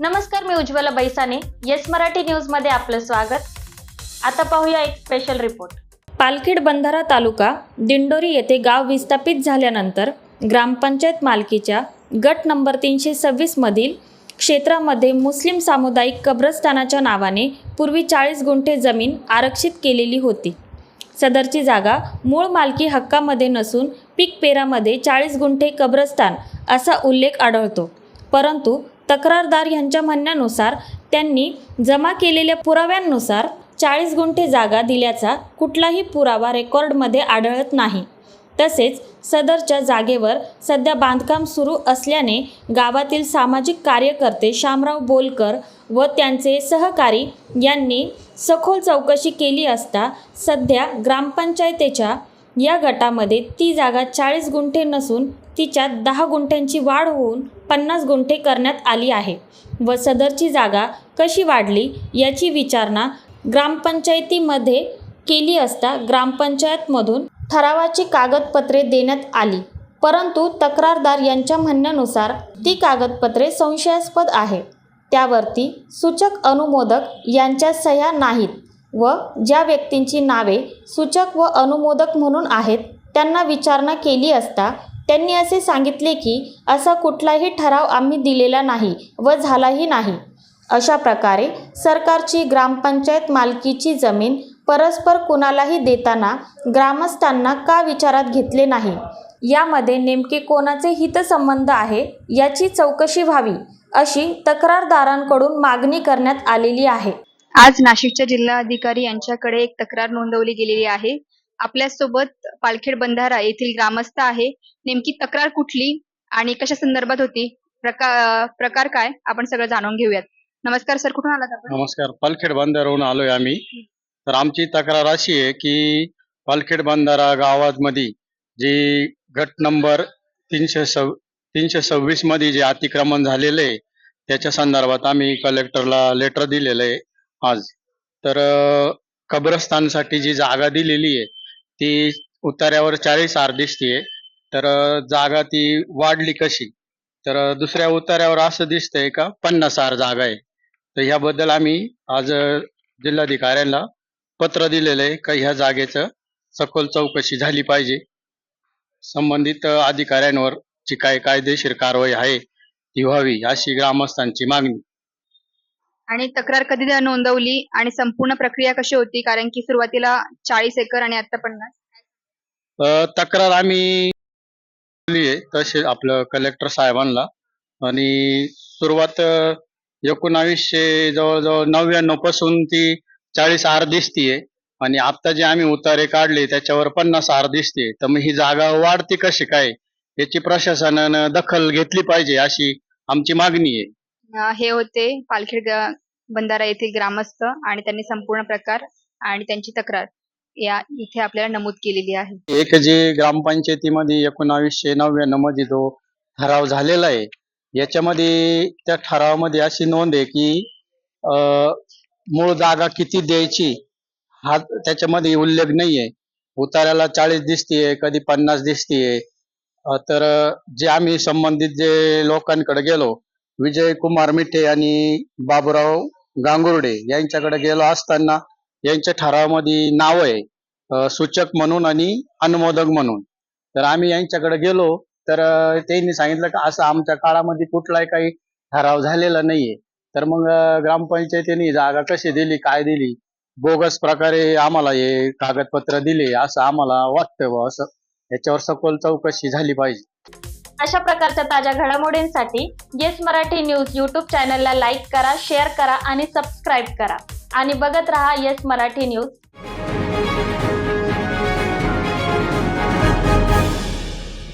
नमस्कार, मी Ujjwala बैसाने. Yes Marathi news मध्ये आपलं स्वागत. आता पाहूया एक स्पेशल रिपोर्ट. पालखेड बंधारा तालुका दिंडोरी येथे गाव विस्थापित झाल्यानंतर ग्रामपंचायत मालकीच्या गट नंबर 326 मधील क्षेत्रामध्ये मुस्लिम सामुदायिक कब्रस्तानाच्या नावाने पूर्वी 40 गुंठे जमीन आरक्षित केलेली होती. सदरची जागा मूळ मालकी हक्कामध्ये नसून पीक पेरामध्ये 40 गुंठे कब्रस्तान असा उल्लेख आढळतो. परंतु तक्रारदार यांच्या म्हणण्यानुसार त्यांनी जमा केलेल्या पुराव्यांनुसार 40 गुंठे जागा दिल्याचा कुठलाही पुरावा रेकॉर्डमध्ये आढळत नाही. तसेच सदरच्या जागेवर सध्या बांधकाम सुरू असल्याने गावातील सामाजिक कार्यकर्ते शामराव बोलकर व त्यांचे सहकारी यांनी सखोल चौकशी केली असता सध्या ग्रामपंचायतीच्या या गटामध्ये ती जागा 40 गुंठे नसून तिच्यात 10 गुंठ्यांची वाढ होऊन 50 गुंठे करण्यात आली आहे व सदरची जागा कशी वाढली याची विचारणा ग्रामपंचायतीमध्ये केली असता ग्रामपंचायतमधून ठरावाची कागदपत्रे देण्यात आली. परंतु तक्रारदार यांच्या म्हणण्यानुसार ती कागदपत्रे संशयास्पद आहे. त्यावरती सूचक अनुमोदक यांच्या सह्या नाहीत व ज्या व्यक्तींची नावे सूचक व अनुमोदक म्हणून आहेत त्यांना विचारणा केली असता त्यांनी असे सांगितले की असा कुठलाही ठराव आम्ही दिलेला नाही व झालाही नाही. अशा प्रकारे सरकारची ग्रामपंचायत मालकीची जमीन परस्पर कुणालाही देताना ग्रामस्थांना का विचारात घेतले नाही, यामध्ये नेमके कोणाचे हितसंबंध आहे याची चौकशी व्हावी अशी तक्रारदारांकडून मागणी करण्यात आलेली आहे. आज नाशिकच्या जिल्हाधिकारी यांच्याकडे एक तक्रार नोंदवली गेलेली आहे. आपल्यासोबत पालखेड बंधारा येथील ग्रामस्थ आहे. नेमकी तक्रार कुठली आणि कशा संदर्भात होती, प्रकार काय, आपण सगळं जाणून घेऊयात. नमस्कार सर, कुठून आलात आपण? नमस्कार, पालखेड बंधाराहून आलोय आम्ही. तर आमची तक्रार अशी आहे की पालखेड बंधारा गावामध्ये जी गट नंबर 326 मध्ये जे अतिक्रमण झालेलं आहे त्याच्या संदर्भात आम्ही कलेक्टरला लेटर दिलेलं आहे आज. तर कब्रस्तानसाठी जी जागा दिलेली आहे ती उतार्यावर 40 आर दिसतीये. तर जागा ती वाढली कशी, तर दुसऱ्या उतार्यावर असं दिसतंय का 50 आर जागा आहे. तर ह्याबद्दल आम्ही आज जिल्हाधिकाऱ्यांना पत्र दिलेलं आहे का ह्या जागेचं सखोल चौकशी झाली पाहिजे. संबंधित अधिकाऱ्यांवर जी काय कायदेशीर कारवाई आहे ती व्हावी अशी ग्रामस्थांची मागणी. आणि तक्रार कधी नोंदवली आणि संपूर्ण प्रक्रिया कशी होती, कारण की सुरुवातीला 40 एकर आणि आता 50? तक्रार आम्ही तसे आपलं कलेक्टर साहेबांना, आणि सुरुवात 1900 जवळजवळ 99 पासून ती 40 आर दिसतीये आणि आता जे आम्ही उतारे काढले त्याच्यावर 50 आर दिसते. तर मग ही जागा वाढते कशी काय याची प्रशासनानं दखल घेतली पाहिजे अशी आमची मागणी आहे. हे होते पालखेड बंधारा येथील ग्रामस्थ आणि त्यांनी संपूर्ण प्रकार आणि त्यांची तक्रार या इथे आपल्याला नमूद केलेली आहे. एक जे ग्रामपंचायतीमध्ये 1999 मध्ये जो ठराव झालेला आहे याच्यामध्ये त्या ठरावामध्ये अशी नोंद आहे की मूळ जागा किती द्यायची हा त्याच्यामध्ये उल्लेख नाहीये. उतार्याला 40 दिसतीये, कधी 50 दिसतीये. तर जे आम्ही संबंधित जे लोकांकडे गेलो, विजय कुमार मिठे आणि बाबूराव गांगुर्डे यांच्याकडे गेलो असताना यांच्या ठरावामध्ये नाव आहे सूचक म्हणून आणि अनुमोदक म्हणून. तर आम्ही यांच्याकडे गेलो तर त्यांनी सांगितलं की असं आमच्या काळामध्ये कुठलाही काही ठराव झालेला नाहीये. तर मग ग्रामपंचायतीने जागा कशी दिली, काय दिली, बोगस प्रकारे आम्हाला हे कागदपत्र दिले असं आम्हाला वाटतं. असं याच्यावर सखोल चौकशी झाली पाहिजे. अशा प्रकारच्या ताज्या घडामोडींसाठी येस मराठी न्यूज यूट्यूब चॅनलला लाईक करा, शेअर करा आणि सबस्क्राईब करा आणि बघत रहा येस मराठी न्यूज.